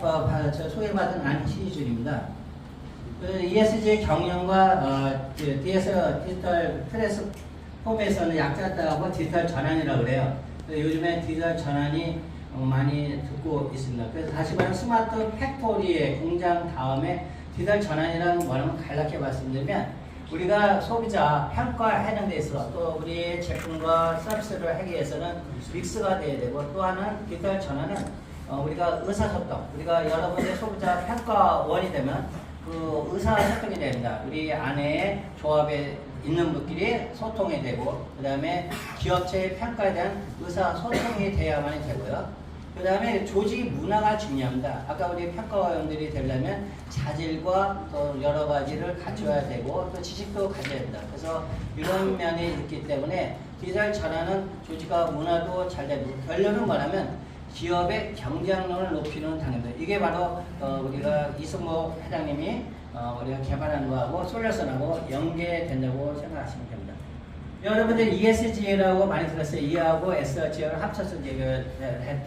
소개받은 안희준입니다. ESG 경영과 디지털 플랫폼에서는 약자 따고 디지털 전환이라고 그래요. 요즘에 디지털 전환이 많이 듣고 있습니다. 그래서 다시 말하면 스마트 팩토리의 공장 다음에 디지털 전환이라는 뭐라면 간략히 말씀드리면 우리가 소비자 평가하는 데 있어서 또 우리의 제품과 서비스를 하기 위해서는 믹스가 돼야 되고 또 하나는 디지털 전환은 우리가 의사소통, 우리가 여러분의 소비자 평가원이 되면 그 의사소통이 됩니다. 우리 안에 조합에 있는 분끼리 소통이 되고 그 다음에 기업체의 평가에 대한 의사소통이 돼야만 되고요. 그 다음에 조직 문화가 중요합니다. 아까 우리 평가원들이 되려면 자질과 또 여러 가지를 갖춰야 되고 또 지식도 가져야 됩니다. 그래서 이런 면이 있기 때문에 디지털 전환은 조직과 문화도 잘 되고 결론은 뭐냐면 기업의 경쟁력을 높이는 단계입니다. 이게 바로 우리가 이승목 회장님이 우리가 개발한 거하고 솔루션하고 연계된다고 생각하시면 됩니다. 여러분들 ESG라고 많이 들었어요. E하고 SG를 합쳐서 이제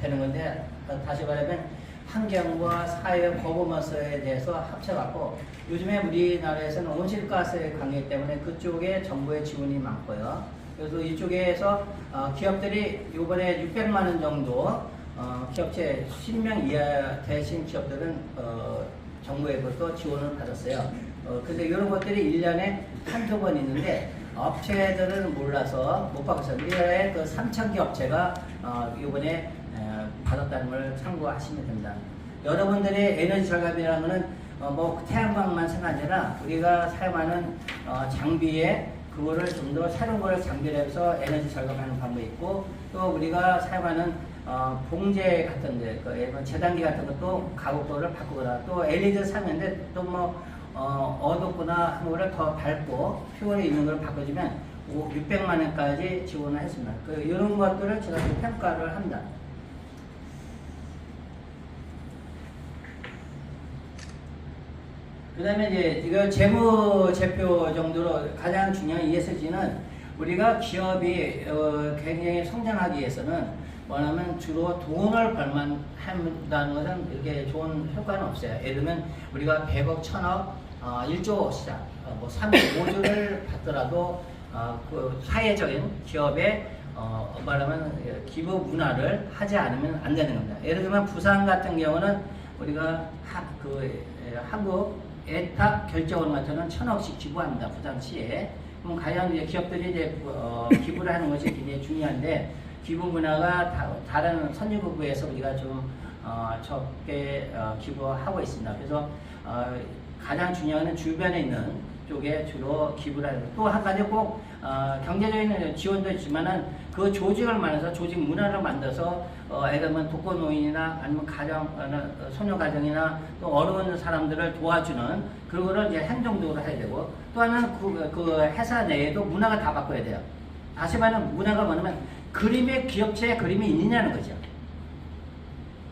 되는 건데 다시 말하면 환경과 사회 거버먼스에 대해서 합쳐갖고 요즘에 우리나라에서는 온실가스의 관계 때문에 그쪽에 정부의 지원이 많고요. 그래서 이쪽에서 기업들이 이번에 600만 원 정도 기업체 10명 이하 되신 기업들은 정부에부터 지원을 받았어요. 근데 이런 것들이 1년에 한두 번 있는데 업체들은 몰라서 못 받았어요. 우리나라에 그 3,000개 업체가 이번에 받았다는 걸 참고하시면 됩니다. 여러분들의 에너지 절감이라는 것은 뭐 태양광만 생각하지 아니라 우리가 사용하는 장비에 그거를 좀 더 새로운 걸 장비를 해서 에너지 절감하는 방법이 있고 또 우리가 사용하는 봉제 같은 데, 재단기 같은 것도 가격도를 바꾸거나 또 LED 사면인데 또 뭐 어둡거나 한 거를 더 밝고 표현이 있는 걸 바꿔주면 600만 원까지 지원을 했습니다. 이런 것들을 제가 평가를 합니다. 그 다음에 이제 이거 재무제표 정도로 가장 중요한 ESG는 우리가 기업이 굉장히 성장하기 위해서는 뭐냐면 주로 돈을 벌만 한다는 것은 이렇게 좋은 효과는 없어요. 예를 들면 우리가 100억, 1000억, 1조 시장, 뭐 305조를 받더라도 그 사회적인 기업의 말하면 기부 문화를 하지 않으면 안 되는 겁니다. 예를 들면 부산 같은 경우는 우리가 한국 애탁 결제원 같은 1000억씩 기부합니다. 부산시에. 그럼 과연 이제 기업들이 이제 기부를 하는 것이 굉장히 중요한데 기부 문화가 다른 선진국에서 우리가 좀 적게 기부하고 있습니다. 그래서 가장 중요한 건 주변에 있는 쪽에 주로 기부를 하는 또 한 가지 꼭 경제적인 지원도 있지만은 그 조직을 만들어서 조직 문화를 만들어서 예를 들면 독거노인이나 아니면 소녀 가정이나 또 어려운 사람들을 도와주는 그거를 이제 행정적으로 해야 되고 또 하나는 그 회사 내에도 문화가 다 바꿔야 돼요. 다시 말하면 문화가 뭐냐면 그림의 기업체의 그림이 있느냐는 거죠.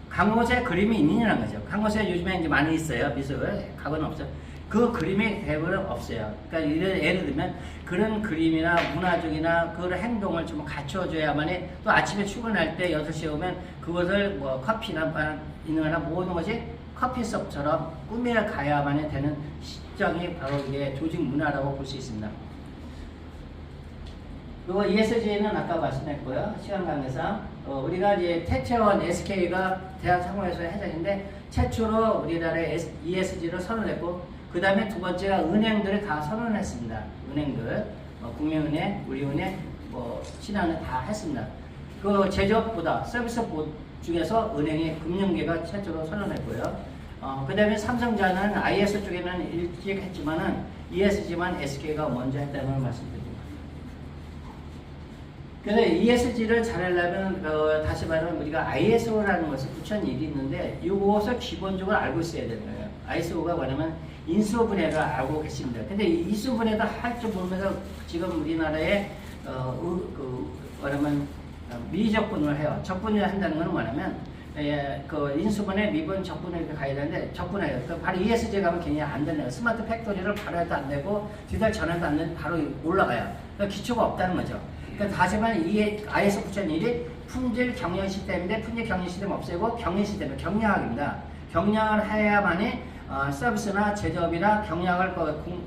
강호세 그림이 있느냐는 거죠. 강호세 요즘에 이제 많이 있어요. 미술 가고는 없어요. 그 그림이 대부분 없어요. 그러니까 예를 들면 그런 그림이나 문화적이나 그런 행동을 좀 갖춰줘야만이 또 아침에 출근할 때 6시에 오면 그것을 뭐 커피나 있는 거나 모든 것이 커피숍처럼 꾸며 가야만이 되는 시점이 바로 이게 조직 문화라고 볼 수 있습니다. 그리고 ESG는 아까 말씀했고요. 시간 관계상 우리가 이제 태채원 SK가 대한상호회사의 회장인데 최초로 우리나라에 ESG를 선언했고 그 다음에 두 번째가 은행들을 다 선언했습니다. 은행들 국민은행, 우리은행, 신한은행 다 했습니다. 그 제조업보다 서비스 중에서 은행의 금융계가 최초로 선언했고요. 그 다음에 삼성전자는 IS 쪽에는 일찍 했지만은 ESG만 SK가 먼저 했다는 걸 말씀드립니다. 그래서 ESG를 잘하려면 다시 말하면 우리가 ISO라는 것을 붙여놓은 일이 있는데 이것을 기본적으로 알고 있어야 되는 거예요. ISO가 뭐냐면 인수분해를 알고 계십니다. 근데 인수분해도 할 줄 모르면서 지금 우리나라에 뭐냐면 미적분을 해요. 적분을 한다는 건 뭐냐면 그 인수분해, 미분, 적분을 이렇게 가야 되는데 적분해요. 바로 ESG 가면 굉장히 안 되네요. 스마트 팩토리를 바로 해도 안 되고 디지털 전환도 안 되고 바로 올라가요. 그러니까 기초가 없다는 거죠. 그러니까 다시 말하면 이 IS 9001이 품질 경영 시스템인데 품질 경영 시스템 없애고 경영 시스템, 경영학입니다. 경력을 해야만이 서비스나 제조업이나 경력을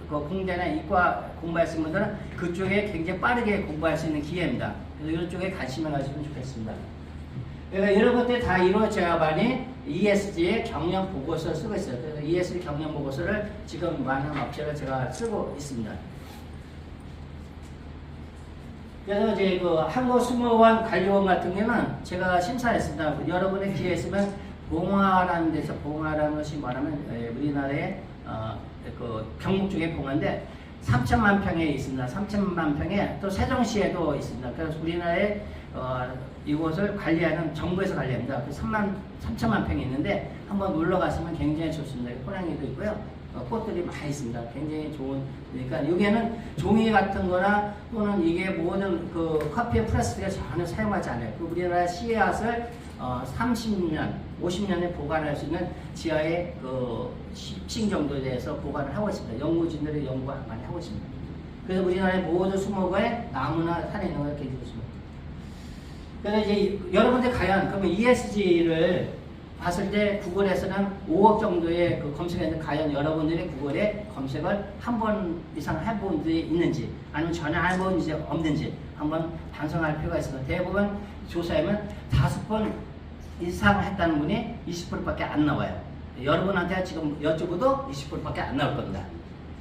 공대나 이과 공부하시는 분들은 그쪽에 굉장히 빠르게 공부할 수 있는 기회입니다. 그래서 이런 쪽에 관심을 가지면 좋겠습니다. 그러니까 이런 것들이 다 이루어져야만이 ESG의 경영 보고서를 쓰고 있어요. 그래서 ESG 경영 보고서를 지금 많은 업체를 제가 쓰고 있습니다. 그래서 이제 그 한국수목원 관리원 같은 경우는 제가 심사했습니다. 여러분의 기회 있으면 봉화라는 데서, 봉화라는 것이 뭐냐면 우리나라의 그 경북 쪽에 봉화인데 3천만 평에 있습니다. 3천만 평에 또 세종시에도 있습니다. 그래서 우리나라의 이곳을 관리하는 정부에서 관리합니다. 3천만 평이 있는데 한번 놀러 가시면 굉장히 좋습니다. 호랑이도 있고요. 꽃들이 많이 있습니다. 굉장히 좋은, 그러니까 여기에는 종이 같은 거나 또는 이게 모든 그 커피의 플라스틱을 전혀 사용하지 않아요. 그 우리나라 씨앗을 30년, 50년에 보관할 수 있는 지하의 그 10층 정도에 대해서 보관을 하고 있습니다. 연구진들이 연구 많이 하고 있습니다. 그래서 우리나라의 모든 수목원에 나무나 산에 있는 걸 굉장히 좋습니다. 그래서 이제 여러분들 과연 그러면 ESG를 봤을 때 구글에서는 5억 정도의 그 검색했는데 과연 여러분들이 구글에 검색을 한 번 이상 해본 적이 있는지 아니면 전혀 안 해본 적이 없는지 한번 반성할 필요가 있습니다. 대부분 조사하면 5번 이상 했다는 분이 20%밖에 안 나와요. 여러분한테 지금 여쭈고도 20%밖에 안 나올 겁니다.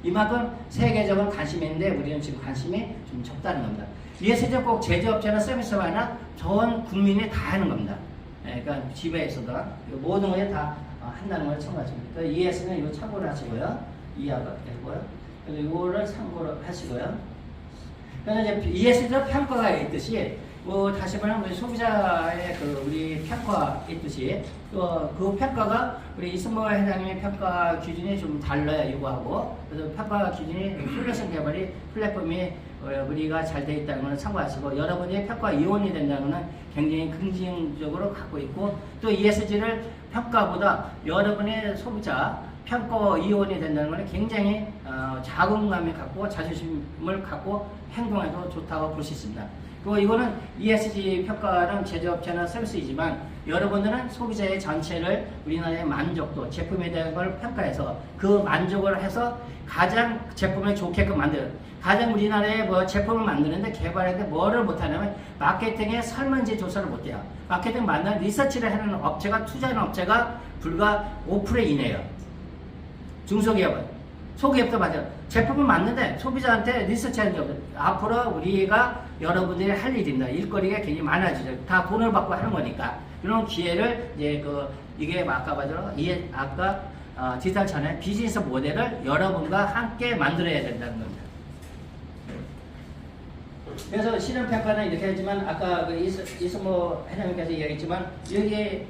이만큼 세계적으로 관심이 있는데 우리는 지금 관심이 좀 적다는 겁니다. ESG 꼭 제조업체나 서비스업이나 전 국민이 다 하는 겁니다. 그러니까 집에서도 모든 것에 다 한다는 걸 참고하십니다. ES는 이거 참고를 하시고요. 이해가 되고요. 그래서 이거를 참고를 하시고요. 그래서 이제 ES도 평가가 있듯이 다시 말하면 우리 소비자의 우리 평가 있듯이 또 그 평가가 우리 이승모 회장님의 평가 기준이 좀 달라요. 이거하고. 그래서 평가 기준이 솔루션 개발이 플랫폼이 우리가 잘 되어 있다는 것을 참고하시고 여러분의 평가 이원이 된다는 것은 굉장히 긍정적으로 갖고 있고 또 ESG를 평가보다 여러분의 소비자 평가 이원이 된다는 것은 굉장히 자긍감을 갖고 자존심을 갖고 행동해도 좋다고 볼 수 있습니다. 그리고 이거는 ESG 평가는 제조업체나 서비스이지만 여러분들은 소비자의 전체를 우리나라의 만족도, 제품에 대한 걸 평가해서 그 만족을 해서 가장 제품을 좋게끔 만들어요. 가장 우리나라의 제품을 만드는데 개발하는데 뭐를 못하냐면 마케팅의 설문지 조사를 못해요. 마케팅 만드는 리서치를 하는 업체가 투자하는 업체가 불과 5% 이내예요. 중소기업은. 소기업도 맞아요. 제품을 만드는데 소비자한테 리서치하는 게 없어요. 앞으로 우리가 여러분들이 할 일입니다. 일거리가 굉장히 많아지죠. 다 돈을 받고 하는 거니까. 이런 기회를 이제 이게 아까 디지털 전환 비즈니스 모델을 여러분과 함께 만들어야 된다는 겁니다. 그래서 실현평가는 이렇게 하지만 아까 이승모 회장님께서 이야기했지만 여기에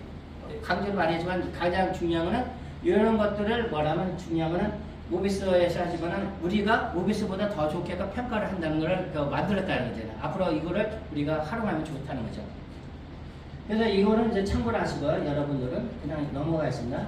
강조를 많이 했지만 가장 중요한 거는 이런 것들을 뭐라면 중요한 거는 모비스에서 하지만은 우리가 모비스보다 더 좋게 평가를 한다는 걸 만들었다는 거잖아요. 앞으로 이거를 우리가 활용하면 좋다는 거죠. 그래서 이거는 이제 참고를 하시고 여러분들은 그냥 넘어가겠습니다.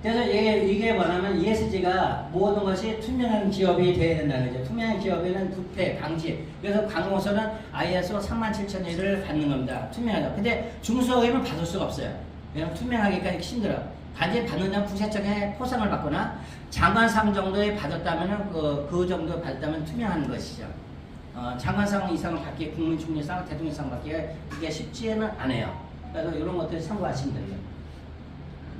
그래서 이게 뭐냐면 ESG가 모든 것이 투명한 기업이 되어야 된다는 거죠. 투명한 기업에는 부패, 방지. 그래서 강원서는 ISO 37001을 받는 겁니다. 투명하다. 근데 중소기업은 받을 수가 없어요. 왜냐면 투명하기까지 힘들어. 반드시 받는다면 국세청에 포상을 받거나 장관상 정도에 받았다면 그 정도 받았다면 투명한 것이죠. 장관상 이상을 받기에 국민총리상, 대통령상 받기에 그게 쉽지는 않아요. 그래서 이런 것들 참고하시면 됩니다.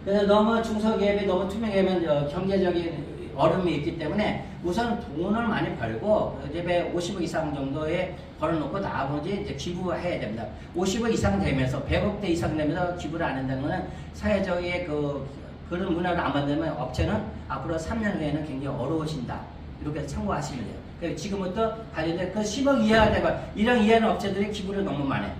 그래서 너무 중소기업이 너무 투명하면 경제적인 어려움이 있기 때문에 우선 돈을 많이 벌고 예배 50억 이상 정도에 벌어놓고 나머지 이제 기부해야 됩니다. 50억 이상 되면서 100억대 이상 되면서 기부를 안 한다는 것은 사회적인 그런 문화를 안 만들면 업체는 앞으로 3년 후에는 굉장히 어려워진다. 이렇게 참고하시면 돼요. 그래서 지금부터 관련된 10억 이하가 되고 1억 이하는 업체들이 기부를 너무 많아요.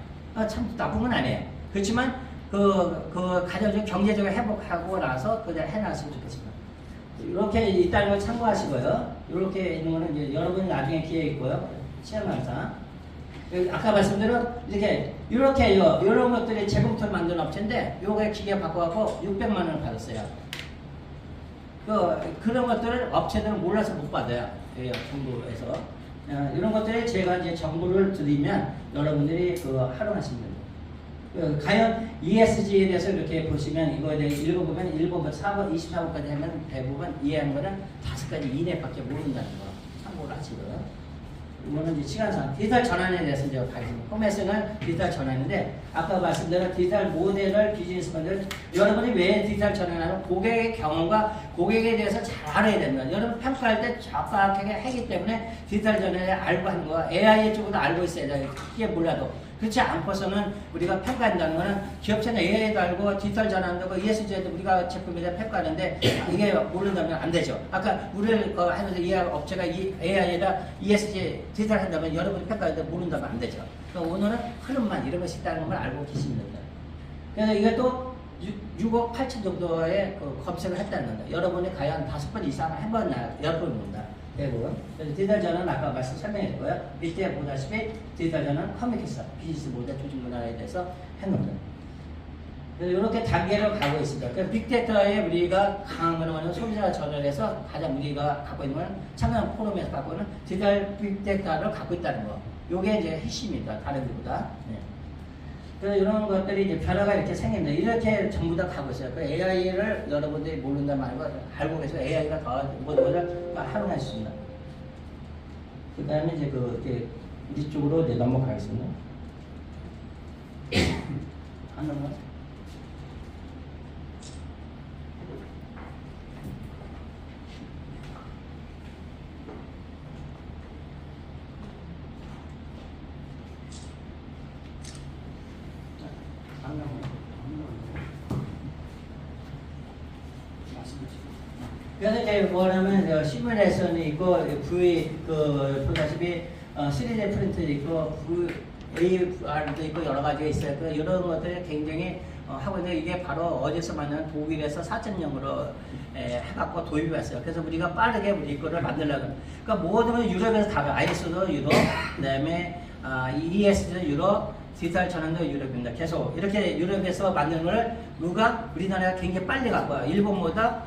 참 나쁜 건 아니에요. 그렇지만 가정적 경제적으로 회복하고 나서 그냥 해놨으면 좋겠습니다. 이렇게 있다는 걸 참고하시고요. 이렇게 있는 거는 이제 여러분 나중에 기회 있고요. 시험 강사. 아까 말씀대로 이렇게 이런 것들이 재봉틀 만드는 업체인데 요게 기계 바꿔갖고 600만 원을 받았어요. 그런 것들을 업체들은 몰라서 못 받아요. 정부에서. 이런 것들을 제가 이제 정보를 드리면 여러분들이 활용하시면 됩니다. 과연 ESG에 대해서 이렇게 보시면 이거에 대해 읽어보면 1번부터 4번, 24번까지 하면 대부분 이해하는 거는 5가지 이내밖에 모른다는 거 참고를 하시고요. 이거는 이제 시간상 디지털 전환에 대해서 이제 가겠습니다. 포맷은 디지털 전환인데 아까 말씀드린 디지털 모델을 비즈니스 모델 여러분이 왜 디지털 전환하는 고객의 경험과 고객에 대해서 잘 알아야 됩니다. 여러분 평가할 때 정확하게 하기 때문에 디지털 전환에 알고 하는 거와 AI 쪽으로 알고 있어야 돼요. 이게 몰라도. 그렇지 않고서는 우리가 평가한다는 거는 기업체는 AI도 알고 디지털 전환도 하고 ESG에도 우리가 제품에 대해 평가하는데 이게 모른다면 안 되죠. 아까 우리를 하면서 이 업체가 AI에다 ESG 디지털 한다면 여러분이 평가하는데 모른다면 안 되죠. 그러니까 오늘은 흐름만 이런 것이 있다는 걸 알고 계시면 됩니다. 그래서 이것도 6억 8천 정도의 검색을 했다는 겁니다. 여러분이 과연 5번 이상 해봤나요? 여러분입니다. 대부분. 그래서 디지털 전환은 아까 설명했고요. 밑에 보다시피 디지털 전환은 커뮤니케이션, 비즈니스 모델, 조직 문화에 대해서 했는데. 그래서 이렇게 단계로 가고 있습니다. 그래서 빅데이터에 우리가 강한 거는 소비자 전환에서 가장 우리가 갖고 있는 건 참여한 포럼에서 갖고 있는 디지털 빅데이터를 갖고 있다는 거. 요게 이제 핵심입니다. 다른 데보다. 네. 그래서 이런 것들이 이제 변화가 이렇게 생깁니다. 이렇게 전부 다 가고 있어요. 그 AI를 여러분들이 모른다 말고 알고 계셔서 AI가 더 모든 것을 활용할 수 있습니다. 그 다음에 이제 이렇게 이쪽으로 이제 넘어가겠습니다. 안 넘어가? 그래서 이제 뭐냐면 시뮬레이션이 있고 보다시피 3D 프린트도 있고 AR도 있고 여러 가지가 있어요. 이런 것들이 굉장히 하고 있는데 이게 바로 어디서 만든 독일에서 4.0으로 해갖고 도입이 왔어요. 그래서 우리가 빠르게 우리 거를 만들려고. 그러니까 모든 유럽에서 다 ISO도 유럽, 그다음에 ES도 유럽, 디지털 전환도 유럽입니다. 계속 이렇게 유럽에서 만든 걸 누가 우리나라가 굉장히 빨리 갖고 와요. 일본보다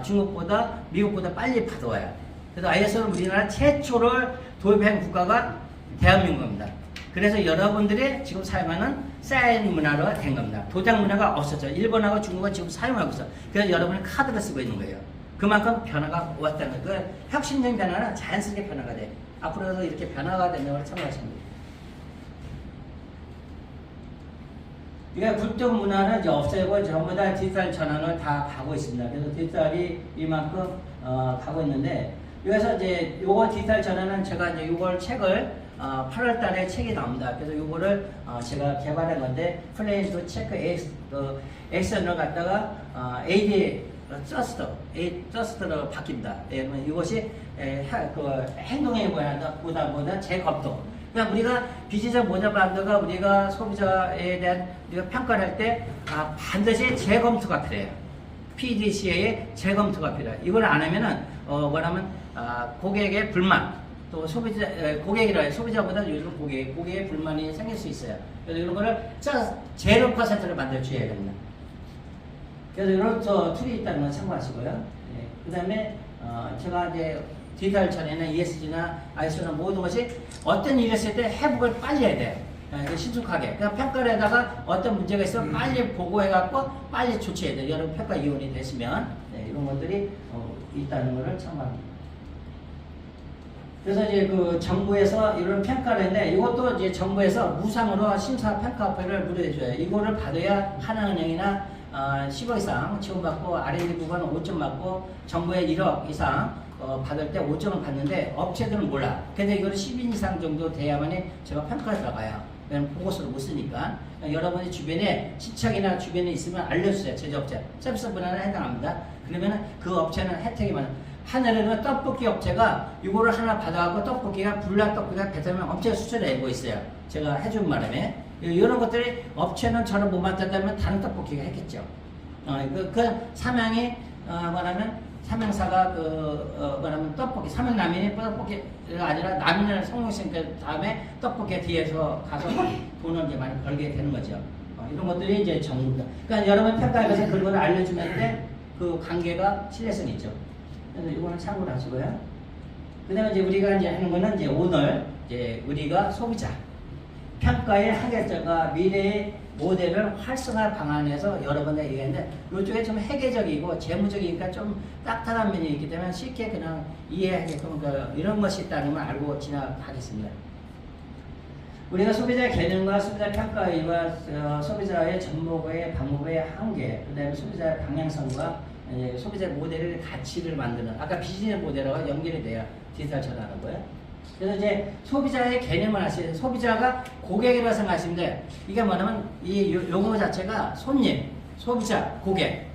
중국보다 미국보다 빨리 받아와요. 그래서 ISO는 우리나라 최초를 도입한 국가가 대한민국입니다. 그래서 여러분들이 지금 사용하는 사인 문화로 된 겁니다. 도장 문화가 없었죠. 일본하고 중국은 지금 사용하고 있어. 그래서 여러분이 카드를 쓰고 있는 거예요. 그만큼 변화가 왔다는 거예요. 그 혁신적인 변화는 자연스럽게 변화가 돼. 앞으로도 이렇게 변화가 되는 걸 참고하시면 돼요. 그러니까 굴뚝 문화는 이제 없애고 전부 다 디지털 전환을 다 가고 있습니다. 그래서 디지털이 이만큼 가고 있는데, 그래서 이제 요거 디지털 전환은 제가 이제 요걸 책을 8월 달에 책이 나옵니다. 그래서 요거를 제가 개발한 건데, 플레인 투 체크 액션을 갖다가 AD 트러스트로 바뀝니다. 예, 이것이 행동에 보다 재검토. 그러니까 우리가 비즈니스 모델 브랜드가 우리가 소비자에 대한 우리가 평가를 할 때 반드시 재검토가 필요해요. PDCA의 재검토가 필요해요. 이걸 안 하면은 뭐냐면 고객의 불만 또 고객이라 소비자보다 요즘 고객의 불만이 생길 수 있어요. 그래서 이런 거를 0%를 만들어 줘야 됩니다. 그래서 이런 툴이 있다는 걸 참고하시고요. 네. 그 다음에 제가 이제 디지털 전에는 ESG나 ISO나 모든 것이 어떤 일이 있을 때 회복을 빨리 해야 돼요. 신속하게. 그냥 평가를 하다가 어떤 문제가 있으면 빨리 보고해갖고 빨리 조치해야 돼요. 여러분 평가 이혼이 되시면. 네, 이런 것들이 있다는 것을 참고합니다. 그래서 이제 정부에서 이런 평가를 했는데 이것도 이제 정부에서 무상으로 심사 평가표를 무료해줘요. 이거를 받아야 하나은행이나 10억 이상 지원받고 R&D 부분 5점 받고 정부에 1억 이상 받을 때 5점을 받는데 업체들은 몰라. 근데 이거는 10인 이상 정도 돼야만이 제가 평가에 들어가요. 왜냐면 보고서를 못 쓰니까. 여러분이 주변에 친척이나 주변에 있으면 알려주세요. 제조업체. 서비스 분야는 해당합니다. 그러면은 그 업체는 혜택이 많아요. 하늘에는 떡볶이 업체가 이거를 하나 받아갖고 떡볶이가 불닭 떡볶이가 배달면 업체가 수출해내고 있어요. 제가 해준 바람에. 이런 것들이 업체는 저를 못 맡았다면 다른 떡볶이가 했겠죠. 그 사명이 뭐냐면 삼양사가 뭐냐면 떡볶이 삼양라면이 떡볶이가 아니라 라면을 성공시킨 그 다음에 떡볶이 뒤에서 가서 돈을 이제 많이 벌게 되는 거죠. 이런 것들이 이제 정부다. 그러니까 여러분 평가해서 그런 걸 알려주면 그 관계가 신뢰성이 있죠. 그래서 이거는 참고를 하시고요. 그 다음에 이제 우리가 이제 하는 거는 이제 오늘 이제 우리가 소비자 평가의 한계점과 미래의 모델을 활성화 방안에서 여러 번 얘기했는데 이쪽에 좀 회계적이고 재무적이니까 좀 딱딱한 면이 있기 때문에 쉽게 그냥 이해하게끔 이런 것이 있다는 걸 알고 지나가겠습니다. 우리가 소비자 개념과 소비자 평가의와 소비자의 전목의 방법의 한계, 그 다음에 소비자 방향성과 소비자 모델의 가치를 만드는 아까 비즈니스 모델하고 연결이 돼요. 디지털 전환하는 거예요. 그래서 이제 소비자의 개념을 아시는 소비자가 고객이라고 생각하시면 돼. 이게 뭐냐면 이 용어 자체가 손님, 소비자, 고객.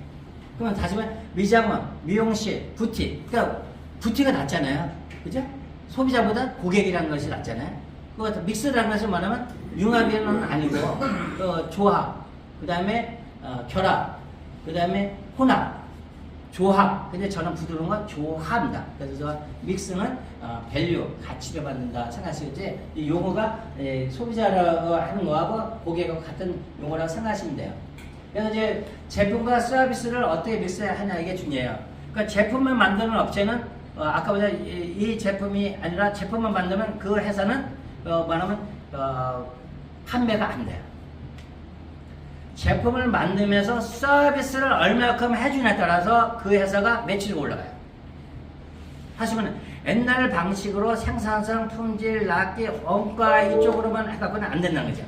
그러면 다시 말해 미장원, 미용실, 부티. 그러니까 부티가 낫잖아요. 그죠? 소비자보다 고객이라는 것이 낫잖아요. 그 믹스라는 것은 뭐냐면 융합이는 아니고 조합, 그 다음에 결합, 그 다음에 혼합. 조합. 근데 저는 부드러운 건 조합입니다. 그래서 믹스는 밸류, 가치를 받는다 생각하시겠지? 이 용어가 소비자라고 하는 거하고 고객하고 같은 용어라고 생각하시면 돼요. 그래서 이제 제품과 서비스를 어떻게 믹스하냐 이게 중요해요. 그러니까 제품을 만드는 업체는 아까보다 이 제품이 아니라 제품을 만들면 그 회사는 말하면 판매가 안 돼요. 제품을 만들면서 서비스를 얼마큼 해주냐에 따라서 그 회사가 매출이 올라가요. 하시면 옛날 방식으로 생산성, 품질, 납기, 원가 이쪽으로만 해갖고는 안 된다는 거죠.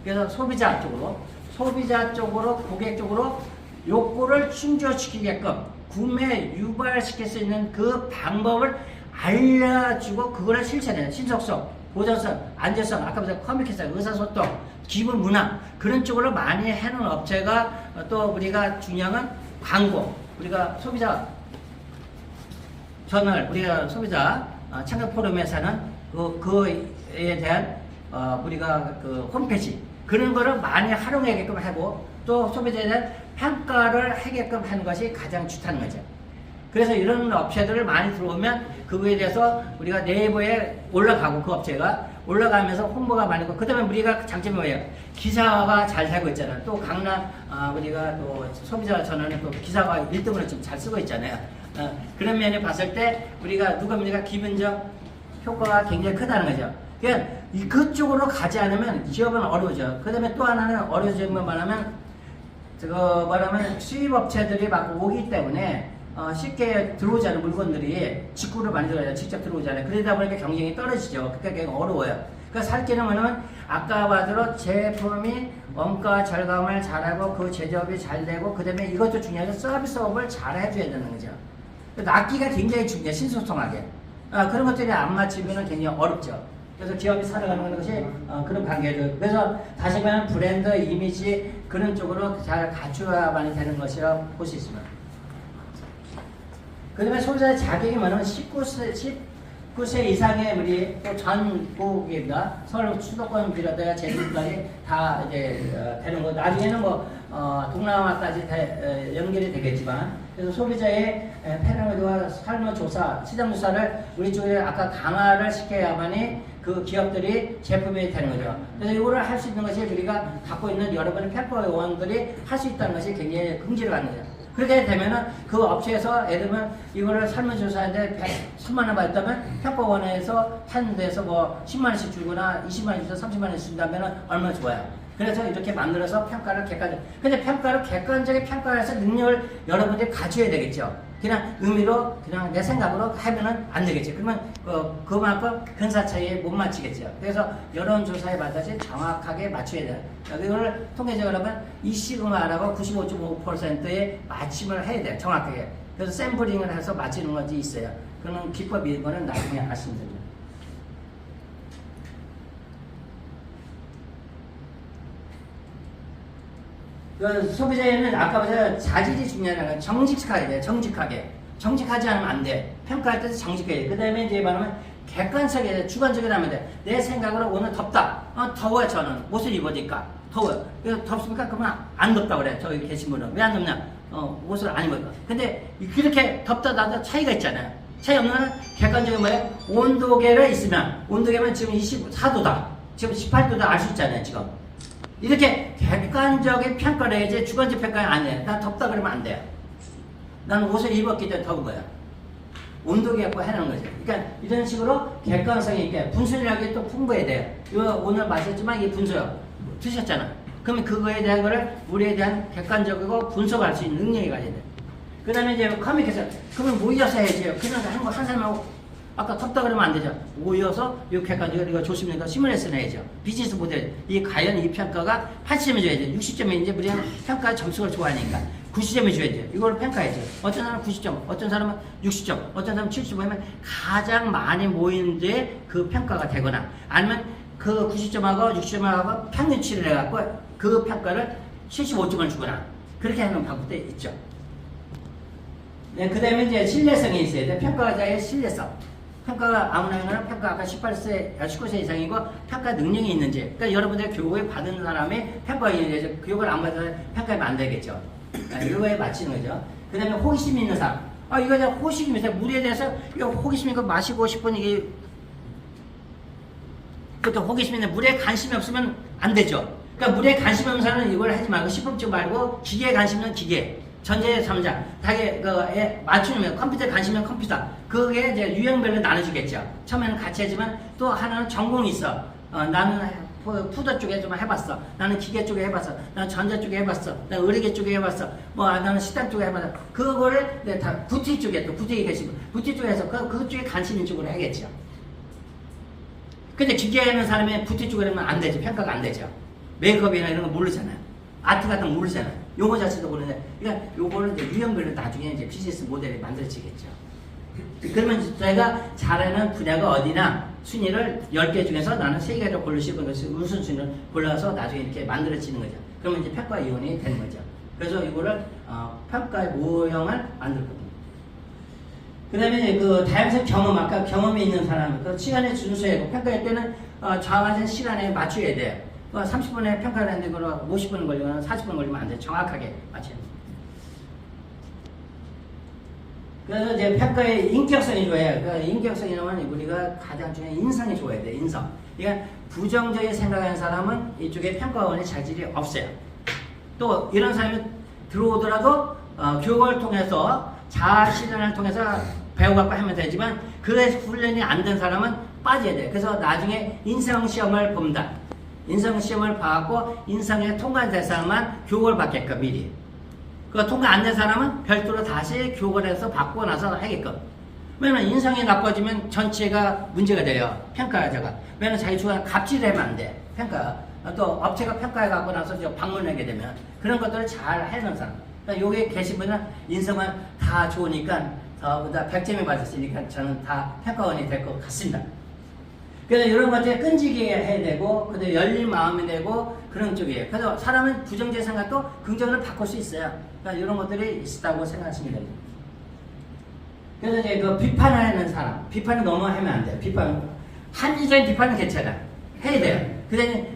그래서 소비자 쪽으로, 고객 쪽으로 욕구를 충족시키게끔 구매 유발시킬 수 있는 그 방법을 알려주고 그거를 실천해요. 신속성, 보존성, 안전성, 아까부터 커뮤니케이션, 의사소통, 기본 문화 그런 쪽으로 많이 해놓은 업체가 또 우리가 중요한 건 광고. 우리가 소비자 저널, 우리가 소비자 창업 포럼에서는 그에 대한 우리가 그 홈페이지 그런 거를 많이 활용하게끔 하고 또 소비자에 대한 평가를 하게끔 하는 것이 가장 좋다는 거죠. 그래서 이런 업체들을 많이 들어오면 그거에 대해서 우리가 네이버에 올라가고 그 업체가 올라가면서 홍보가 많이 되고 그 다음에 우리가 장점이 뭐예요? 기사가 잘 되고 있잖아요. 또 강남 우리가 또 소비자 전환은 또 기사가 1등으로 지금 잘 쓰고 있잖아요. 그런 면에 봤을 때 우리가 누가 기본적 효과가 굉장히 크다는 거죠. 그러니까 그쪽으로 가지 않으면 기업은 어려워져. 그 다음에 또 하나는 어려워지면 말하면 수입업체들이 막 오기 때문에 쉽게 들어오지 않은 물건들이 직구를 많이 들어가요. 직접 들어오지 않아요. 그러다 보니까 경쟁이 떨어지죠. 그러니까 어려워요. 그러니까 살 길은 뭐냐면 아까 봐도 제품이 원가 절감을 잘하고 그 제조업이 잘 되고 그 다음에 이것도 중요하죠. 서비스업을 잘 해줘야 되는 거죠. 납기가 굉장히 중요해요. 신소통하게. 그런 것들이 안 맞추면 굉장히 어렵죠. 그래서 기업이 살아가는 것이 그런 관계들. 그래서 다시 말하면 브랜드, 이미지 그런 쪽으로 잘 갖추어야만 되는 것이라고 볼 수 있습니다. 그 다음에 소비자의 자격이 뭐냐면 19세 이상의 우리 또 전국입니다. 서울 수도권 비롯해 제주까지 다 이제 되는 거. 나중에는 동남아까지 연결이 되겠지만 그래서 소비자의 패러미드와 설문조사, 시장조사를 우리 쪽에 아까 강화를 시켜야만이 그 기업들이 제품이 되는 거죠. 그래서 이거를 할 수 있는 것이 우리가 갖고 있는 여러분의 평가 요원들이 할 수 있다는 것이 굉장히 긍지를 받는 거죠. 그렇게 되면은 그 업체에서 예를 들면 이거를 설문조사인데 10만 원 받았다면 평가원에서 한 데서 10만 원씩 주거나 20만 원 주서 30만 원 준다면은 얼마나 좋아요. 그래서 이렇게 만들어서 평가를 객관적. 근데 평가를 객관적인 평가해서 능력을 여러분들이 가져야 되겠죠. 그냥 의미로 그냥 내 생각으로 하면은 안 되겠죠. 그러면 그만큼 근사 차이에 못 맞추겠죠. 그래서 여론조사에 맞춰서 정확하게 맞춰야 돼요. 이걸 통계적으로 하면 이 시그마라고 95.5%의 맞춤을 해야 돼요. 정확하게. 그래서 샘플링을 해서 맞추는 것이 있어요. 그런 기법이 이거는 나중에 아시면 됩니다. 그 소비자에는 아까보다 자질이 중요하다는 거예요. 정직하게 돼요. 정직하지 않으면 안 돼. 평가할 때도 정직해야 돼. 그 다음에 이제 말하면 객관적이게 주관적이라 하면 돼. 내 생각으로 오늘 덥다. 더워요 저는. 옷을 입으니까. 더워요. 덥습니까? 그러면 안 덥다 그래. 저기 계신 분은. 왜 안 덥냐? 옷을 안 입으니까. 근데 그렇게 덥다 나도 차이가 있잖아요. 차이 없는 거는 객관적인 뭐예요? 온도계를 있으면 온도계면 지금 24도다. 지금 18도다 알 수 있잖아요. 지금. 이렇게 객관적인 평가를 해야지 주관적 평가는 안 해요. 난 덥다 그러면 안 돼요. 나는 옷을 입었기 때문에 더운 거야. 온도 갖고 해놓은 거죠. 그러니까 이런 식으로 객관성이 있게 분수량이 또 풍부해야 돼요. 이거 오늘 마셨지만 이게 분수요. 드셨잖아. 그러면 그거에 대한 거를 우리에 대한 객관적이고 분석할 수 있는 능력이 가져야 돼. 그 다음에 이제 커뮤니케이션. 그러면 모여서 해야지. 그냥 한 사람하고 아까 덥다 그러면 안 되죠. 모여서 이 객관적으로 이거 조심해서 시뮬레이션 해야죠. 비즈니스 모델. 이 과연 이 평가가 80점을 줘야죠. 60점인데 우리는 평가 점수를 좋아하니까 90점을 줘야죠. 이걸 평가해야죠. 어떤 사람은 90점, 어떤 사람은 60점, 어떤 사람은 75면 가장 많이 모인 데 그 평가가 되거나 아니면 그 90점하고 60점하고 평균치를 해갖고 그 평가를 75점을 주거나 그렇게 하는 방법도 있죠. 네, 그 다음에 이제 신뢰성이 있어야 돼. 평가자의 신뢰성. 평가가 아무나 하면 평가 아까 18세, 19세 이상이고 평가 능력이 있는지. 그러니까 여러분들 교육을 받은 사람이 평가에 대해서 교육을 안 받아서 평가하면 안 되겠죠. 이거에 맞추는 거죠. 그 다음에 호기심이 있는 사람. 이거 이제 호기심이 있어요. 물에 대해서 이거 호기심이 이거 마시고 싶은 이게 그것도 호기심이 있는데 물에 관심이 없으면 안 되죠. 그러니까 물에 관심이 없는 사람은 이걸 하지 말고 시품증 말고 기계에 관심 있는 기계. 전제 3자. 자기 그에 맞추면 컴퓨터에 관심 있는 컴퓨터. 그게 이제 유형별로 나눠주겠죠. 처음에는 같이 하지만 또 하나는 전공이 있어. 나는 푸드 쪽에 좀 해봤어. 나는 기계 쪽에 해봤어. 나는 전자 쪽에 해봤어. 나는 의료계 쪽에 해봤어. 나는 식당 쪽에 해봤어. 그거를 다 부티 쪽에 또 부티에 계시고 부티 쪽에서 그 쪽에 관심 있는 쪽으로 하겠죠. 근데 기계에 하는 사람이 부티 쪽으로 하면 안 되죠. 평가가 안 되죠. 메이크업이나 이런 거 모르잖아요. 아트 같은 거 모르잖아요. 용어 자체도 모르는데, 그러니까 요거는 이제 유형별로 나중에 이제 비즈니스 모델이 만들어지겠죠. 그러면 내가 잘하는 분야가 어디나 순위를 10개 중에서 나는 3개를 고르시고 우선순위를 골라서 나중에 이렇게 만들어지는 거죠. 그러면 이제 평가 이론이 되는 거죠. 그래서 이거를 평가의 모형을 만들 겁니다. 그 다음에 그 다양성 경험, 아까 경험이 있는 사람, 그 시간에 준수하고 평가할 때는 정해진 시간에 맞춰야 돼요. 30분에 평가를 했는데 그걸 50분 걸리거나 40분 걸리면 안 돼. 정확하게 맞춰야 돼. 그래서 이제 평가의 인격성이 좋아야 그 인격성이라면 우리가 가장 중요한 인성이 좋아야 돼. 인성. 그러니까 부정적인 생각하는 사람은 이쪽에 평가원의 자질이 없어요. 또 이런 사람이 들어오더라도 교육을 통해서 자아실현을 통해서 배워갖고 하면 되지만 그 훈련이 안 된 사람은 빠져야 돼. 그래서 나중에 인성시험을 본다. 인성시험을 봐갖고 인성에 통과된 사람만 교육을 받게끔 미리. 그 통과 안 된 사람은 별도로 다시 교육을 해서 받고 나서 하게끔. 왜냐면 인성이 나빠지면 전체가 문제가 돼요. 평가자가. 왜냐면 자기 주관 갑질을 하면 안 돼. 평가. 또 업체가 평가해갖고 나서 방문하게 되면 그런 것들을 잘 해놓은 사람. 그러니까 여기 계신 분은 인성은 다 좋으니까 다 100점이 맞았으니까 저는 다 평가원이 될 것 같습니다. 그래서 이런 것들에 끈질기게 해야 되고, 그다음에 열린 마음이 되고, 그런 쪽이에요. 그래서 사람은 부정적인 생각도 긍정으로 바꿀 수 있어요. 그러니까 이런 것들이 있다고 생각하시면 됩니다. 그래서 이제 그 비판을 하는 사람, 비판을 너무 하면 안 돼요. 합리적인 비판은 괜찮아. 해야 돼요. 그다음에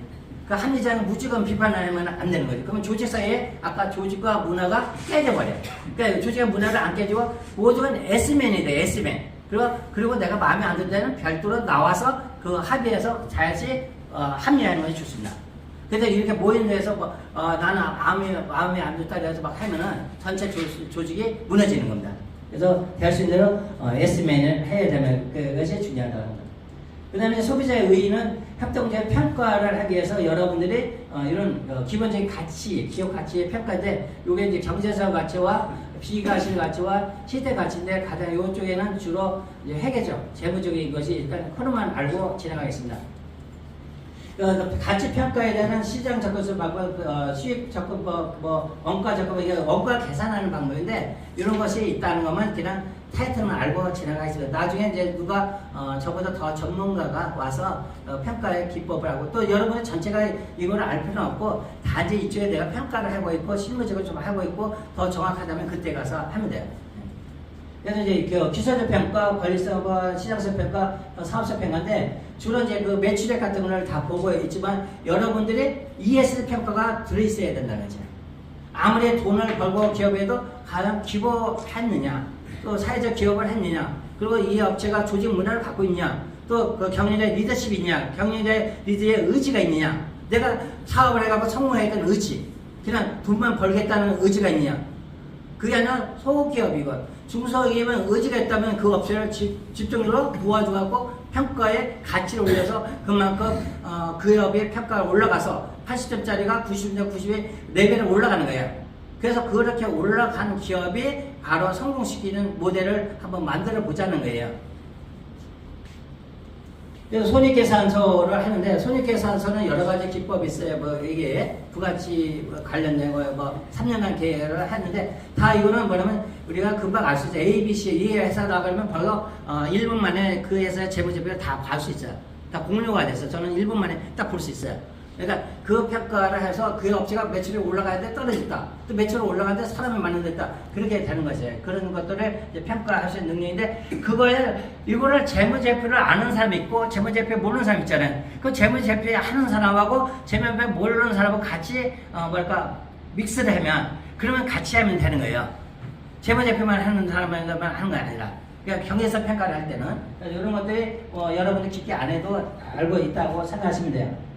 그 합리적인 무조건 비판을 하면 안 되는 거죠. 그러면 조직 사이에 아까 조직과 문화가 깨져버려요. 그러니까 조직과 문화를 안 깨지고 모두가 S맨이 돼, S맨. 그리고 내가 마음에 안 들 때는 별도로 나와서 그 합의해서 자연히 합리하는 것이 좋습니다. 그래서 이렇게 모인 데서 나는 마음이 안 좋다 그래서 막 하면은 전체 조직이 무너지는 겁니다. 그래서 될 수 있는 대로 S맨을 해야 되는 그것이 중요하다는 겁니다. 그 다음에 소비자의 의의는 협동적 평가를 하기 위해서 여러분들이 이런 기본적인 가치, 기업 가치의 평가인데 이게 이제 경제적 가치와 비가실 가치와 시대 가치인데 가장 이쪽에는 주로 회계적, 재무적인 것이 일단 코너만 알고 지나가겠습니다. 가치 평가에 대한 시장 접근법, 수익 접근법, 원가 접근법, 이게 원가 계산하는 방법인데 이런 것이 있다는 것만 그냥 타이틀만 알고 지나가겠습니다. 나중에 이제 누가 저보다 더 전문가가 와서 평가의 기법을 하고 또 여러분의 전체가 이걸 알 필요는 없고 단지 이쪽에 내가 평가를 하고 있고 실무적으로 좀 하고 있고 더 정확하다면 그때 가서 하면 돼요. 그래서 이제 기술적 평가, 관리성, 시장성 평가, 사업성 평가인데 주로 이제 그 매출액 같은 거를 다 보고 있지만 여러분들이 ESG 평가가 들어있어야 된다는 거죠. 아무리 돈을 벌고 기업에도 가장 기부했느냐, 또 사회적 기업을 했느냐, 그리고 이 업체가 조직 문화를 갖고 있냐, 또 그 경영자의 리더십이 있냐, 경영자의 리더의 의지가 있느냐, 내가 사업을 해가지고 성공하겠다는 의지, 그냥 돈만 벌겠다는 의지가 있느냐, 그게 아니라 소기업이고 중소기업은 의지가 있다면 그 업체를 집중적으로 도와줘갖고 평가의 가치를 올려서 그만큼 그 기업의 평가가 올라가서 80점짜리가 90점, 90에 4배로 올라가는 거예요. 그래서 그렇게 올라간 기업이 바로 성공시키는 모델을 한번 만들어 보자는 거예요. 그래서 손익계산서를 하는데, 손익계산서는 여러 가지 기법이 있어요. 뭐 이게 부가치 관련된 거예요. 뭐 3년간 계획을 했는데, 다 이거는 뭐냐면 우리가 금방 알 수 있어요. A, B, C 이 회사 나가면 바로 1분 만에 그 회사의 재무제표를 다 볼 수 있어요. 다 공유가 돼서 저는 1분 만에 딱 볼 수 있어요. 그러니까 그 평가를 해서 그 업체가 매출이 올라가는데 떨어졌다. 또 매출이 올라가는데 사람이 많이 됐다. 그렇게 되는 것이에요. 그런 것들을 이제 평가할 수 있는 능력인데, 이거를 재무제표를 아는 사람이 있고 재무제표 모르는 사람 있잖아요. 그 재무제표 아는 사람하고 재무제표 모르는 사람하고 같이 믹스를 하면, 그러면 같이 하면 되는 거예요. 재무제표만 하는 사람만 하는 거 아니라. 그러니까 경제성 평가를 할 때는 이런 것들이 여러분들 깊게 안 해도 알고 있다고 생각하시면 돼요.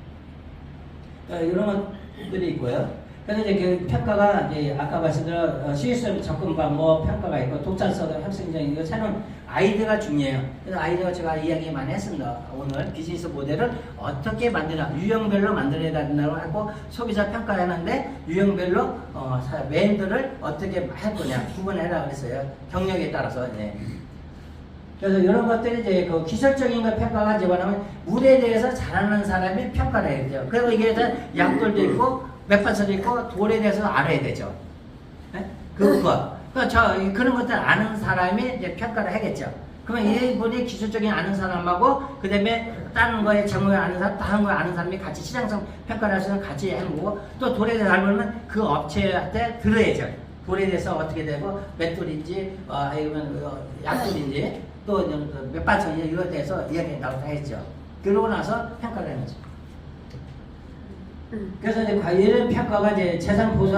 이런 것들이 있고요. 그래서 이제 그 평가가 이제 아까 말씀드린 수익성 접근 방법 평가가 있고, 독자성과 혁신적, 이거 새로운 아이디어가 중요해요. 그래서 아이디어 제가 이야기 많이 했습니다. 오늘 비즈니스 모델을 어떻게 만드냐, 유형별로 만들어야 된다고 하고, 소비자 평가하는데 유형별로 메인들을 어떻게 할 거냐 구분해라 그랬어요. 경력에 따라서. 네. 그래서 이런 것들이 이제 그 기술적인 거 평가가 이제 뭐냐면 물에 대해서 잘하는 사람이 평가를 해야 돼요. 그리고 이게 약돌도 있고 맥반석도 있고 돌에 대해서 알아야 되죠. 네? 그러니까 그런 것들 아는 사람이 이제 평가를 하겠죠. 그러면 이분이 기술적인 아는 사람하고 그 다음에 다른 거에 정보를 아는 사람, 다른 거 아는 사람이 같이 시장성 평가를 할 수 있는 같이 하는 거고, 또 돌에 대해서 알면 그 업체한테 들어야죠. 돌에 대해서 어떻게 되고 몇 돌인지 아니면 약돌인지 또 몇 반성이냐 이거에 대해서 이야기 나오다 했죠. 그러고 나서 평가를 하는 거죠. 그래서 이제 이런 평가가 이제 재산 보수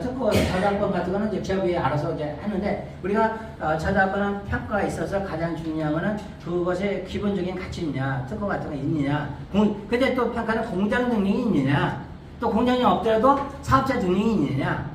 특허 저작권 같은 거는 이제 기업이 알아서 이제 하는데, 우리가 저작권은 평가가 있어서 가장 중요한 거는 그것의 기본적인 가치 있냐, 특허 같은 거 있느냐. 근데 또 평가는 공장 능력이 있느냐, 또 공장이 없더라도 사업자 능력이 있느냐.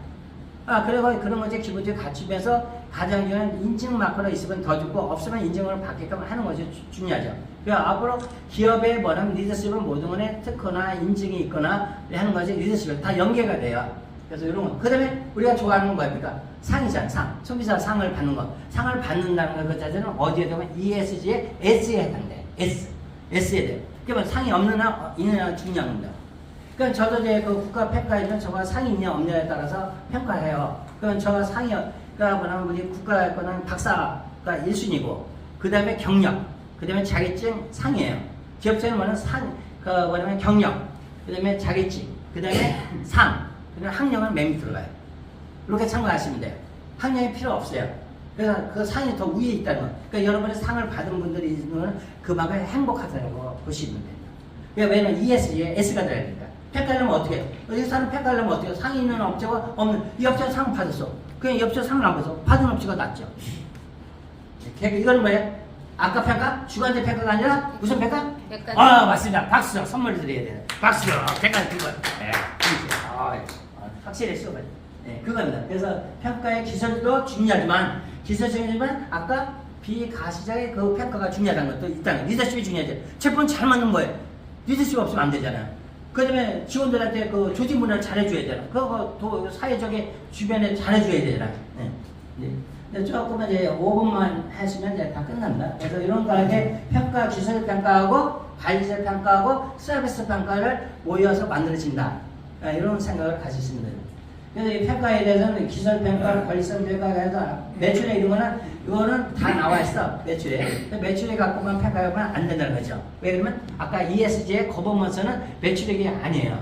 그래서 그런 것이 기본적인 가치면서 가장 중요한 인증 마크로 있으면 더 좋고, 없으면 인증을 받게끔 하는 것이 중요하죠. 그러니까 앞으로 기업의 뭐냐면 리더십은 모든 것에 특허나 인증이 있거나 하는 것이 리더십을 다 연계가 돼요. 그래서 이런 거. 그 다음에 우리가 좋아하는 건 뭡니까? 상이잖아, 상. 소비자 상을 받는 거. 상을 받는다는 것 자체는 어디에 되면 ESG에 S에 해당돼. S에 돼요. 그러면 상이 없느냐, 있느냐가 중요한 겁니다. 그러니까 저도 이제 그 국가 평가에는 저가 상이 있냐 없냐에 따라서 평가해요. 그럼 저가 상이가 뭐냐면 우리 국가 거는 박사가 1순위고, 그 다음에 경력, 그 다음에 자격증 상이에요. 기업체는 뭐냐면 경력, 그 다음에 자격증, 그 다음에 상, 그 다음에 학력은 맨 밑으로 가요. 이렇게 참고하시면 돼요. 학력이 필요 없어요. 그래서 그 상이 더 위에 있다는 거. 그러니까 여러분이 상을 받은 분들이 있는 거는 그만큼 행복하다고 보시면 돼요. 그러니까 왜냐면 ESG에 S가 들어야 되니까. 평가하려면 어떻게 해요? 이 사람 평가하려면 어떻게 해요? 상이 있는 업체가 없는, 이 업체가 상 받았어. 그냥 이 업체가 상을 안 받았어. 받은 업체가 낫죠. 이건 뭐예요? 아까 평가? 주관적 평가가 아니라 무슨 평가? 맞습니다. 박수 선물 드려야 돼요. 박수. 제가 그거. 네. 확실히 수업을. 네, 그겁니다. 그래서 평가의 기술도 중요하지만, 아까 비가시적의 그 평가가 중요하다는 것도 일단 리더십이 중요하죠. 제품 잘 맞는 거예요. 리더십 없으면 안 되잖아요. 그 다음에 직원들한테 그 조직 문화를 잘해줘야 되나. 그거 사회적인 주변에 잘해줘야 되잖아. 네. 조금만 이제 5분만 하시면 이제 다 끝납니다. 그래서 이런 거에 평가, 기술 평가하고 관리자 평가하고 서비스 평가를 모여서 만들어진다. 이런 생각을 가지시면 돼요. 그래서 이 평가에 대해서는 기술 평가, 관리성 평가가 해서 매출에 이런 거는 이거는 다 나와 있어. 매출에 갖고만 평가하면 안 된다는 거죠. 왜 그러면 아까 ESG의 거버먼스는 매출액이 아니에요.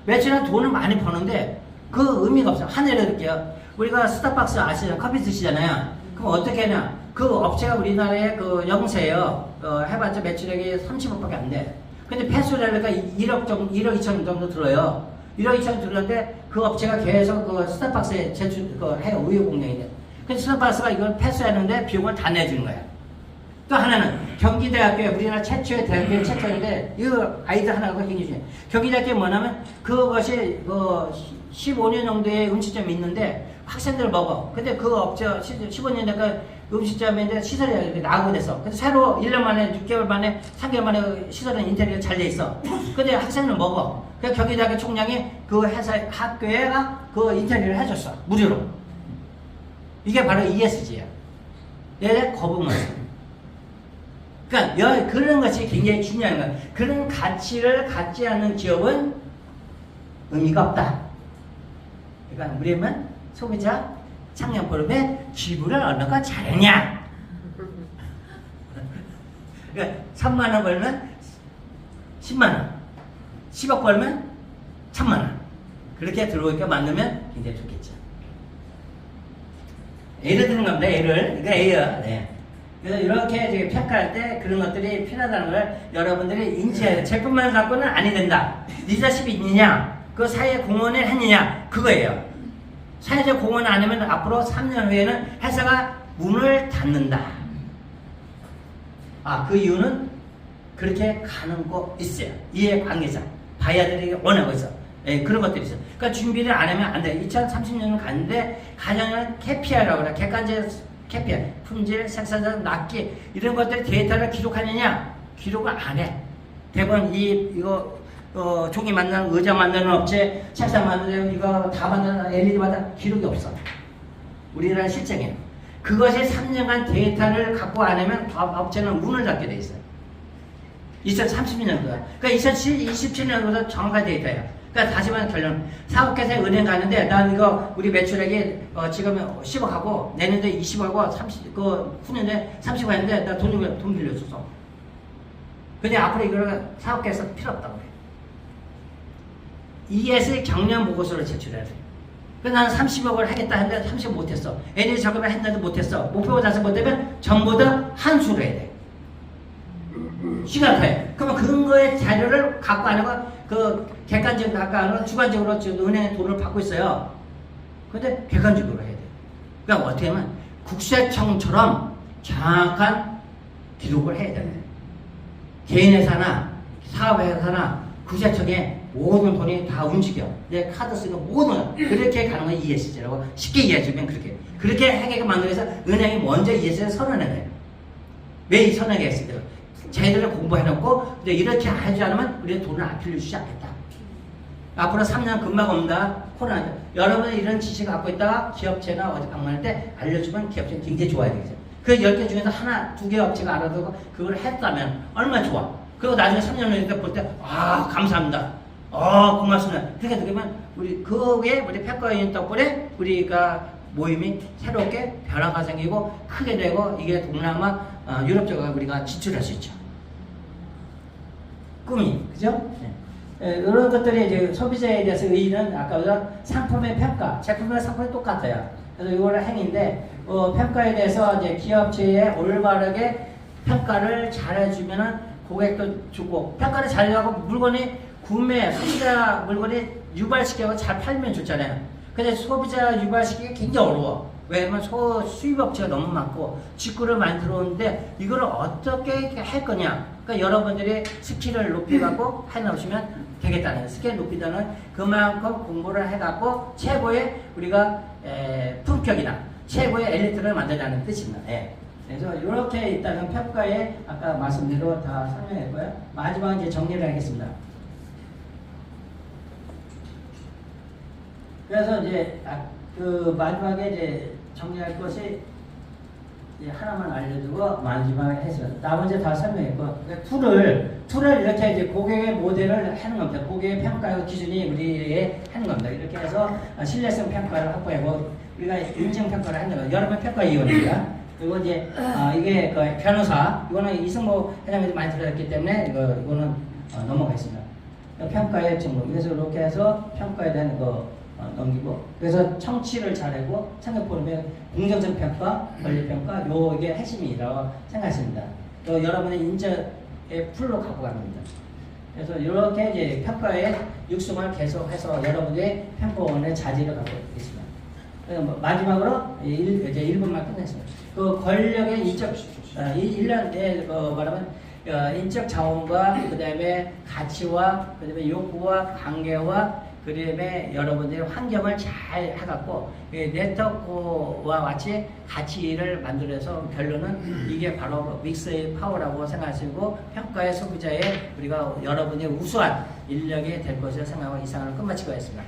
매출은 돈을 많이 버는데 그 의미가 없어요. 하나 예를 들게요. 우리가 스타벅스 아시죠? 커피 드시잖아요. 그럼 어떻게 하냐? 그 업체가 우리나라의 그 영세예요. 해봤자 매출액이 30억밖에 안 돼. 근데 펜수라니까 1억 2천 정도 들어요. 1억 2천 들었는데 그 업체가 계속 그 스타벅스에 해요. 우유 공장인데. 근데 스타벅스가 이걸 패스했는데 비용을 다 내주는 거야. 또 하나는 경기대학교에 우리나라 최초의 대학교 최초인데 이거 아이들 하나가 굉장히 중요해요. 경기대학교에 뭐냐면 그것이 15년 정도의 음식점이 있는데 학생들 먹어. 근데 그 업체 15년 전까 음식점인데 시설이 나가고 됐어. 근데 새로 1년 만에 6개월 만에 3개월 만에 시설은 인테리어 잘 돼 있어. 근데 학생들 먹어. 그래서 경기대학교 총장이 그 회사 학교에가 그 인테리어를 해줬어. 무료로. 이게 바로 ESG야. 얘네 거부만. 그러니까 그런 것이 굉장히 중요한 거야. 그런 가치를 갖지 않는 기업은 의미가 없다. 그러니까 우리는 소비자 청년 포럼에 기부를 얼마나 잘했냐. 그러니까 3만 원 벌면 10만 원, 10억 벌면 1000만 원. 그렇게 들어오니까 만들면 굉장히 좋겠죠. 예를 드는 겁니다. 그러니까 A야. 네. 그래서 이렇게 평가할 때 그런 것들이 필요하다는 걸 여러분들이 인지해야 돼. 제품만 갖고는 아니 된다. 리더십이 있느냐? 그 사회 공헌을 했느냐? 그거예요. 사회적 공헌을 안 하면 앞으로 3년 후에는 회사가 문을 닫는다. 그 이유는 그렇게 가는 거 있어요. 이해 관계자. 바이어들이 원하고 있어. 예, 그런 것들이 있어. 그러니까 준비를 안 하면 안 돼. 2030년은 갔는데 가장은 KPI라고 그래. 객관적 KPI. 품질, 생산성, 납기 이런 것들 데이터를 기록하느냐? 기록을 안 해. 대부분 이거 종이 만드는 의자 만드는 업체, 책상 만드는 이거 다 만드는 LED마다 기록이 없어. 우리나라 실정이에요. 그것이 3년간 데이터를 갖고 안 하면 업체는 문을 닫게 돼 있어요. 2030년도야. 그러니까 2027년도도 정확한 데이터야. 그러니까 다시 말하면 결론. 사업회사에 은행 가는데 난 이거 우리 매출액이 지금 10억 하고 내년도에 20억하고 30, 후년에 30억 했는데 나 돈 빌려줬어. 근데 앞으로 이거는 사업회사 필요 없다고 그래. ES 경영 보고서를 제출해야 돼. 그래서 나는 30억을 하겠다 했는데 30억 못했어. NA 적금을 했는데도 못했어. 목표가 달성 못되면 전부 다 한수를 해야 돼. 시간표에. 그러면 근거의 자료를 갖고 안 하고 객관적으로 갖고 안 하고 주관적으로 은행에 돈을 받고 있어요. 근데 객관적으로 해야 돼. 그러니까 어떻게 하면 국세청처럼 정확한 기록을 해야 돼. 개인회사나 사업회사나 국세청에 모든 돈이 다 움직여. 내 카드 쓰고 모든 그렇게 가는 건 ESG라고 쉽게 이해해주면 그렇게 하게끔 만들기 위해서 은행이 먼저 ESG를 선언해야 돼요. 왜 이 선언을 했을까요? 저희들을 공부해놓고 근데 이렇게 하지 않으면 우리의 돈을 안 빌려주지 않겠다. 앞으로 3년 금방 옵니다. 코로나. 여러분이 이런 지식을 갖고 있다가 기업체나 어디 방문할 때 알려주면 기업체는 굉장히 좋아야 되겠죠. 그 10개 중에서 하나, 2개 업체가 알아두고 그걸 했다면 얼마나 좋아. 그리고 나중에 3년 후에 볼 때 감사합니다. 고맙습니다. 그렇게 되면 그게 우리 평가위원 덕분에 우리가 모임이 새롭게 변화가 생기고 크게 되고 이게 동남아 유럽 쪽으로 우리가 진출할 수 있죠. 꿈이 그죠? 네. 이런 것들이 이제 소비자에 대해서 의의는 아까보다 상품의 평가, 제품의 상품이 똑같아요. 그래서 이거를 행인데 평가에 대해서 이제 기업체에 올바르게 평가를 잘해주면은 고객도 주고 평가를 잘하고 물건이 소비자 물건이 유발시키고 잘 팔면 좋잖아요. 근데 소비자 유발시키기 굉장히 어려워. 왜냐면 수입업체가 너무 많고 직구를 많이 들어오는데 이걸 어떻게 할 거냐. 그러니까 여러분들이 스킬을 높여갖고 해놓으시면 되겠다는 거예요. 스킬 높이다는 그만큼 공부를 해갖고 최고의 우리가 품격이나 최고의 엘리트를 만들자는 뜻입니다. 그래서 이렇게 일단은 평가에 아까 말씀대로 다 설명했고요. 마지막 이제 정리를 하겠습니다. 그래서 이제 마지막에 이제 정리할 것이 이제 하나만 알려주고 마지막에 해서 나머지 다 설명했고 툴을 이렇게 이제 고객의 모델을 하는 겁니다. 고객의 평가 기준이 우리에게 하는 겁니다. 이렇게 해서 신뢰성 평가를 확보하고 우리가 인증 평가를 하는 거예요. 여러분 평가위원입니다. 그리고 이제 이게 그 변호사 이거는 이승모 회장님이 많이 들어갔기 때문에 이거는 넘어가겠습니다. 평가의 정보 그래서 이렇게 해서 평가에 대한 넘기고 그래서 청취를 잘하고 상대포럼의 공정성 평가, 권리 평가 요게 핵심이라고 생각했습니다. 또 여러분의 인적의 풀로 갖고 갑니다. 그래서 이렇게 이제 평가의 육성을 계속해서 여러분의 평가원의 자질을 갖고 있습니다. 그래서 마지막으로 이제 1분만 끝냈습니다. 그 권력의 인적 1년에 말하면 인적 자원과 그 다음에 가치와 그 다음에 욕구와 관계와 그다음에 여러분들이 환경을 잘 해갖고 네트워크와 같이 가치를 만들어서 결론은 이게 바로 믹스의 파워라고 생각하시고 평가의 소비자의 우리가 여러분의 우수한 인력이 될 것을 생각하고 이상을 끝마치고 하겠습니다.